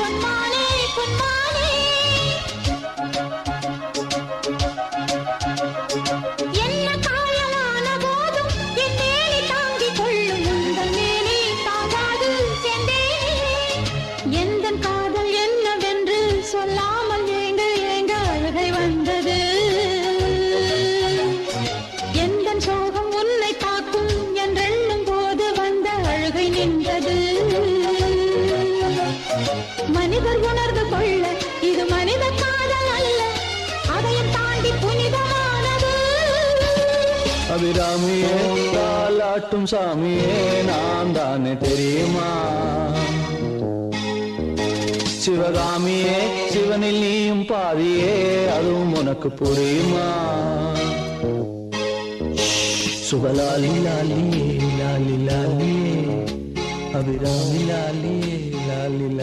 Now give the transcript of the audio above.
பொன்மானே பொன்மானே என்ன காயலான போதும் என் மேலே தாங்கிக் கொள்ளும் உங்கள் மேலே தாங்காது சென்றேனே எந்தன் காதல் என்னவென்று சொல்லாமல் ஏங்க ஏங்க அழுகை வந்தது எந்தன் சோகம் உன்னை தாக்கும் என்றெண்ணும் போது வந்த அழுகை நின்றது மனிதர் உணர்ந்து கொள்ள இது மனித காதல் அல்ல அதையும் தாண்டி புனிதமானது அபிராமியே தாலாட்டும் சாமியே நான் தானே தெரியுமா சிவகாமியே சிவனில் நீயும் பாதியே அதுவும் உனக்கு புரியுமா சுபலாலி லாலியே லாலி லாலியே அபிராமி லாலியே லாலி லாலி